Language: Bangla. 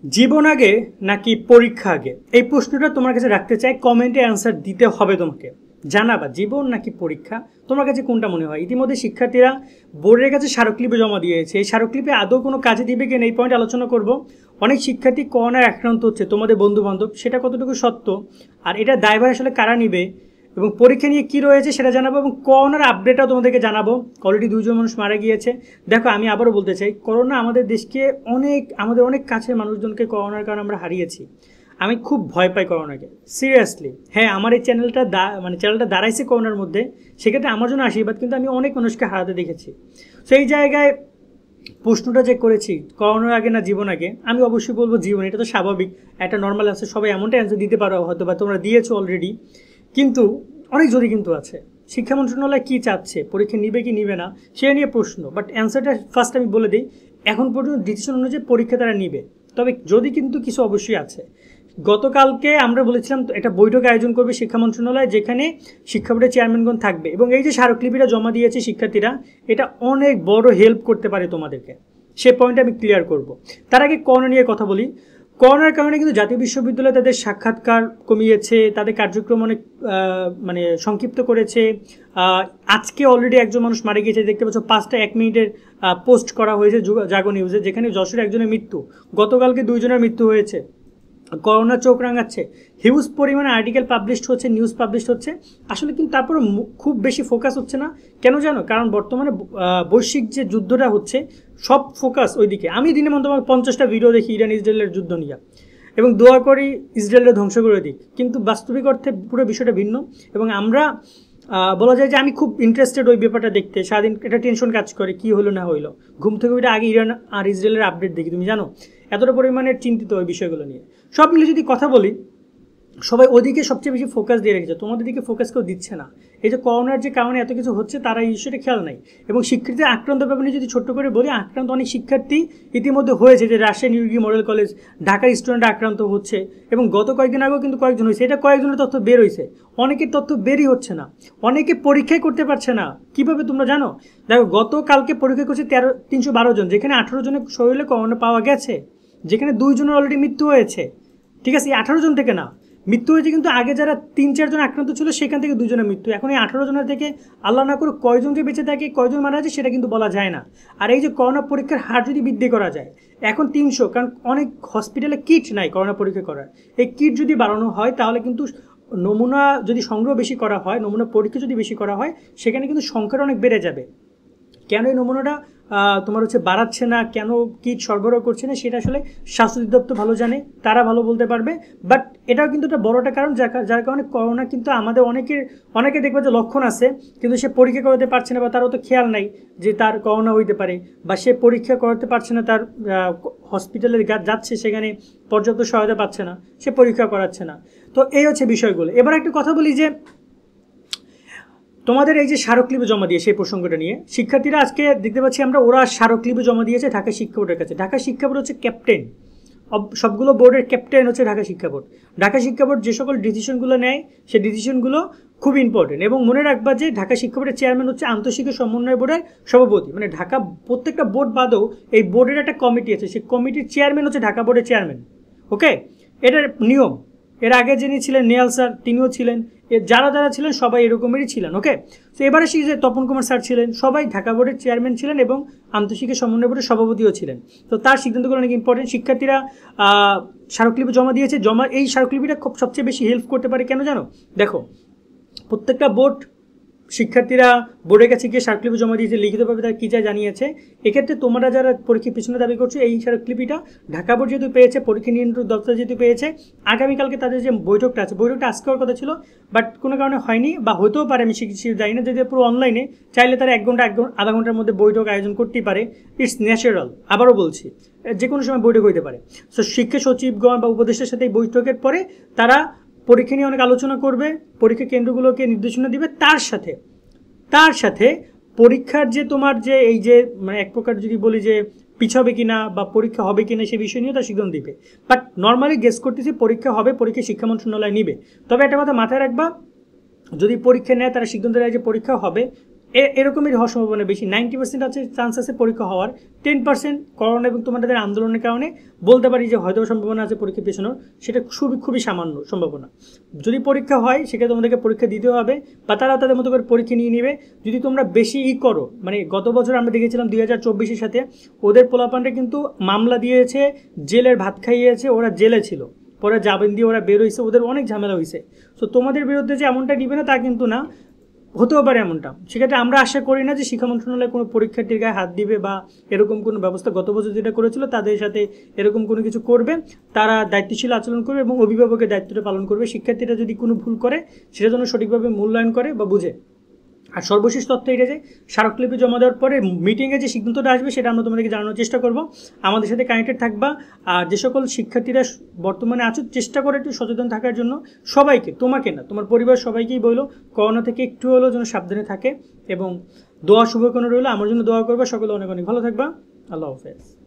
জীবন আগে নাকি পরীক্ষা আগে, এই প্রশ্নটা তোমার কাছে রাখতে চাই। কমেন্টে অ্যান্সার দিতে হবে তোমাকে। জানাবা জীবন নাকি পরীক্ষা, তোমার কাছে কোনটা মনে হয়। ইতিমধ্যে শিক্ষার্থীরা বোর্ডের কাছে স্মারকলিপি জমা দিয়েছে। এই স্মারকলিপি আদৌ কোনো কাজে দিবে কিনা এই পয়েন্ট আলোচনা করব। অনেক শিক্ষার্থী করোনায় আক্রান্ত হচ্ছে, তোমাদের বন্ধু বান্ধব, সেটা কতটুকু সত্য, আর এটা দায়ভার আসলে কারা নিবে, এবং পরীক্ষা নিয়ে কী রয়েছে সেটা জানাবো, এবং করোনার আপডেটটাও তোমাদেরকে জানাবো। অলরেডি 2জন মানুষ মারা গিয়েছে। দেখো, আমি আবারও বলতে চাই, করোনা আমাদের দেশকে আমাদের অনেক কাছের মানুষজনকে করোনার কারণে আমরা হারিয়েছি। আমি খুব ভয় পাই করোনাকে, সিরিয়াসলি। হ্যাঁ, আমার এই চ্যানেলটা দাঁড়াইছে করোনার মধ্যে, সেক্ষেত্রে আমার জন্য আশীর্বাদ, কিন্তু আমি অনেক মানুষকে হারাতে দেখেছি। সেই জায়গায় প্রশ্নটা যে করেছি করোনার আগে না জীবন আগে, আমি অবশ্যই বলবো জীবন। এটা তো স্বাভাবিক, একটা নর্মাল অ্যান্সার, সবাই এমনটা অ্যান্সার দিতে পারো, হয়তো বা তোমরা দিয়েছো অলরেডি। কিন্তু অনেক যদি কিন্তু আছে, শিক্ষা মন্ত্রণালয় কী চাচ্ছে, পরীক্ষা নিবে কি নিবে না সেটা নিয়ে প্রশ্ন। বাট অ্যান্সারটা ফার্স্ট আমি বলে দিই, এখন পর্যন্ত ডিসিশন অনুযায়ী পরীক্ষা তারা নিবে। তবে যদি কিন্তু কিছু অবশ্যই আছে। গতকালকে আমরা বলেছিলাম একটা বৈঠক আয়োজন করবে শিক্ষা মন্ত্রণালয়, যেখানে শিক্ষা বোর্ডের চেয়ারম্যানগণ থাকবে, এবং এই যে স্মারকলিপিটা জমা দিয়েছে শিক্ষার্থীরা, এটা অনেক বড় হেল্প করতে পারে তোমাদেরকে। সে পয়েন্টটা আমি ক্লিয়ার করব। তার আগে করোনা নিয়ে কথা বলি। করোনার কারণে কিন্তু জাতীয় বিশ্ববিদ্যালয় তাদের সাক্ষাৎকার কমিয়েছে, তাদের কার্যক্রম অনেক সংক্ষিপ্ত করেছে। আজকে অলরেডি একজন মানুষ মারা গিয়েছে, দেখতে পাচ্ছ 5টা 1 মিনিটের পোস্ট করা হয়েছে জাগো নিউজে, যেখানে যশোর একজনের মৃত্যু, গতকালকে 2জনের মৃত্যু হয়েছে। করোনা চোখ রাঙাচ্ছে, হিউজ পরিমাণে আর্টিকেল পাবলিশড হচ্ছে, নিউজ পাবলিশড হচ্ছে। আসলে কিন্তু তারপরে খুব বেশি ফোকাস হচ্ছে না, কেন জানো? কারণ বর্তমানে বৈশ্বিক যে যুদ্ধটা হচ্ছে, সব ফোকাস ওইদিকে। আমি দিনে মধ্যে 50টা ভিডিও দেখি ইরান ইসরায়েলের যুদ্ধ নিয়ে, এবং দোয়া করি ইসরায়েলের ধ্বংস করে দিক, কিন্তু বাস্তবিক অর্থে পুরো বিষয়টা ভিন্ন। এবং আমরা বলা যায় যে আমি খুব ইন্টারেস্টেড ওই ব্যাপারটা দেখতে, সারাদিন একটা টেনশন কাজ করে, কি হলো না হইলো। ঘুম থেকে ওইটা আগে ইরান আর ইসরায়েলের আপডেট দেখি, তুমি জানো এতটা পরিমাণে চিন্তিত ওই বিষয়গুলো নিয়ে। সব মিলে যদি কথা বলি, সবাই ওদিকে সবচেয়ে বেশি ফোকাস দিয়ে রেখেছে, তোমাদের দিকে ফোকাস কেউ দিচ্ছে না। এই যে করোনার যে কারণে এত কিছু হচ্ছে, তারা এই বিষয়টা খেয়াল নাই। এবং শিক্ষার্থীদের আক্রান্ত ব্যাপারে যদি ছোট্ট করে বলি, আক্রান্ত অনেক শিক্ষার্থী ইতিমধ্যে হয়েছে, যে রাজশাহী নিউগি মডেল কলেজ, ঢাকার স্টুডেন্ট আক্রান্ত হচ্ছে, এবং গত কয়েকদিন আগেও কিন্তু কয়েকজন হয়েছে। এটা কয়েকজনের তথ্য বের হয়েছে, অনেকের তথ্য বেরই হচ্ছে না, অনেকে পরীক্ষাই করতে পারছে না। কীভাবে তোমরা জানো? দেখো, গতকালকে পরীক্ষা করছে 312 জন, যেখানে 18 জনের শরীরে করোনা পাওয়া গেছে, যেখানে 2 জনের অলরেডি মৃত্যু হয়েছে। ঠিক আছে, এই 18 জন থেকে না, মৃত্যু হয়েছে কিন্তু আগে যারা 3-4 জন আক্রান্ত ছিল, সেখান থেকে 2 জনের মৃত্যু। এখন এই 18 জনের থেকে আল্লাহ না করে কয়জনকে বেঁচে থাকে, কয়জন মারা যায়, সেটা কিন্তু বলা যায় না। আর এই যে করোনা পরীক্ষার হার যদি বৃদ্ধি করা যায়, এখন 300, কারণ অনেক হসপিটালে কিট নাই করোনা পরীক্ষা করার, এই কিট যদি বাড়ানো হয়, তাহলে কিন্তু নমুনা যদি সংগ্রহ বেশি করা হয়, নমুনা পরীক্ষা যদি বেশি করা হয়, সেখানে কিন্তু সংখ্যাটা অনেক বেড়ে যাবে। কেন এই নমুনাটা তোমার বাড়াচ্ছে না, কেন কিট সরবরাহ করছে না, সেটা আসলে স্বাস্থ্য অধিদপ্তর ভালো জানে, তারা ভালো বলতে পারবে। বাট এটাও কিন্তু একটা বড় একটা কারণ, যার কারণে করোনা কিন্তু আমাদের অনেকে দেখবে যে লক্ষণ আছে, কিন্তু সে পরীক্ষা করাতে পারছে না, বা তারও তো খেয়াল নাই যে তার করোনা হইতে পারে, বা সে পরীক্ষা করাতে পারছে না, তার হসপিটালে যাচ্ছে, সেখানে পর্যাপ্ত সহায়তা পাচ্ছে না, সে পরীক্ষা করাচ্ছে না। তো এই হচ্ছে বিষয়গুলো। এবার একটু কথা বলি যে তোমাদের এই যে স্মারকলিপি জমা দিয়ে, সেই প্রসঙ্গটা নিয়ে শিক্ষার্থীরা আজকে দেখতে পাচ্ছি আমরা, ওরা স্মারকলিপি জমা দিয়েছে ঢাকা শিক্ষা বোর্ডের কাছে। ঢাকা শিক্ষা বোর্ড হচ্ছে ক্যাপ্টেন, সবগুলো বোর্ডের ক্যাপ্টেন হচ্ছে ঢাকা শিক্ষা বোর্ড। ঢাকা শিক্ষা বোর্ড যে সকল ডিসিশনগুলো নেয়, সেই ডিসিশনগুলো খুব ইম্পর্টেন্ট। এবং মনে রাখবা যে ঢাকা শিক্ষা বোর্ডের চেয়ারম্যান হচ্ছে আন্তঃশিক্ষা সমন্বয় বোর্ডের সভাপতি। মানে ঢাকা প্রত্যেকটা বোর্ড বাদেও এই বোর্ডের একটা কমিটি আছে, সেই কমিটির চেয়ারম্যান হচ্ছে ঢাকা বোর্ডের চেয়ারম্যান। ওকে, এটার নিয়ম। এর আগে যিনি ছিলেন নেয়াল স্যার, তিনিও ছিলেন, যারা ছিলেন সবাই এরকমেরই ছিলেন। ওকে, তো এবারে সেই যে তপন কুমার স্যার ছিলেন, সবাই ঢাকা বোর্ডের চেয়ারম্যান ছিলেন, এবং আন্তঃশিক্ষা সমন্বয় বোর্ডের সভাপতিও ছিলেন। তো তার সিদ্ধান্তগুলো অনেক ইম্পর্টেন্ট। শিক্ষার্থীরা স্মারকলিপি জমা দিয়েছে, এই স্মারকলিপিটা খুব সবচেয়ে বেশি হেল্প করতে পারে, কেন জানো? দেখো, প্রত্যেকটা বোর্ড শিক্ষার্থীরা বোর্ডের কাছে গিয়ে স্মারকলিপি জমা দিয়েছে, লিখিতভাবে তারা কী চায় জানিয়েছে। এক্ষেত্রে তোমরা যারা পরীক্ষার পিছনে দাবি করছো, এই স্মারকলিপিটা ঢাকা বোর্ড যেহেতু পেয়েছে, পরীক্ষা নিয়ন্ত্রক দপ্তর যেহেতু পেয়েছে, আগামীকালকে তাদের যে বৈঠকটা আছে, বৈঠকটা আজকে হওয়ার কথা ছিল, বাট কোনো কারণে হয়নি, বা হতেও পারে, আমি জানি না। যদি পুরো অনলাইনে চাইলে তারা 1 ঘন্টা আধা ঘন্টার মধ্যে বৈঠক আয়োজন করতেই পারে। ইটস ন্যাচারাল, আবারও বলছি, যে কোনো সময় বৈঠক হইতে পারে। সো শিক্ষা সচিবগণ বা উপদেষ্টার সাথে এই বৈঠকের পরে তারা পরীক্ষা নিয়ে অনেক আলোচনা করবে, পরীক্ষা কেন্দ্রগুলোকে নির্দেশনা দিবে, তার সাথে পরীক্ষার যে তোমার যে এই যে মানে এক প্রকার যদি বলি যে পিছাবে কিনা বা পরীক্ষা হবে কিনা, সে বিষয় নিয়েও তার সিদ্ধান্ত দিবে। বাট নর্মালি গেস করতেছি পরীক্ষা হবে, পরীক্ষা শিক্ষা মন্ত্রণালয় নিবে। তবে একটা কথা মাথায় রাখবা, যদি পরীক্ষা নেয়, তারা সিদ্ধান্ত নেয় যে পরীক্ষা হবে, এরকমই হওয়ার সম্ভাবনা বেশি। 90% আছে চান্স আছে পরীক্ষা হওয়ার, 10% করোনা এবং তোমাদের আন্দোলনের কারণে বলতে পারি যে হয়তো সম্ভাবনা আছে পরীক্ষা পেছানোর, সেটা খুবই সামান্য সম্ভাবনা। যদি পরীক্ষা হয় সেক্ষেত্রে তোমাদেরকে পরীক্ষা দিতে হবে বা তারাও তাদের মতো করে পরীক্ষা নিয়ে নেবে। যদি তোমরা বেশি করো, মানে গত বছর আমরা দেখেছিলাম 2024-এর সাথে ওদের পোলাপানটা কিন্তু মামলা দিয়েছে, জেলের ভাত খাইয়েছে, ওরা জেলে ছিল, পরে জামিন দিয়ে ওরা বের হয়েছে, ওদের অনেক ঝামেলা হয়েছে। তো তোমাদের বিরুদ্ধে যে এমনটা নিবে না তা কিন্তু না, হতেও পারে এমনটা। সেক্ষেত্রে আমরা আশা করি না যে শিক্ষা মন্ত্রণালয় কোনো পরীক্ষার্থীর গায়ে হাত দিবে বা এরকম কোনো ব্যবস্থা গত বছর যেটা করেছিল তাদের সাথে এরকম কোনো কিছু করবে। তারা দায়িত্বশীল আচরণ করবে এবং অভিভাবকের দায়িত্বটা পালন করবে। শিক্ষার্থীরা যদি কোনো ভুল করে সেটা যেন সঠিকভাবে মূল্যায়ন করে বা বুঝে। আর সর্বশেষ তথ্য এটা যে স্মারকলিপি জমা দেওয়ার পরে মিটিংয়ে যে সিদ্ধান্তটা আসবে সেটা আমরা তোমাদেরকে জানানোর চেষ্টা করব। আমাদের সাথে কানেক্টেড থাকবা। আর যে সকল শিক্ষার্থীরা বর্তমানে আছো চেষ্টা করে একটু সচেতন থাকার জন্য, সবাইকে, তোমাকে না তোমার পরিবার সবাইকেই বললো করোনা থেকে একটু হলেও যেন সাবধানে থাকে এবং দোয়া শুভকামনা রইলো। আমার জন্য দোয়া করবা। সকলে অনেক অনেক ভালো থাকবা। আল্লাহ হাফেজ।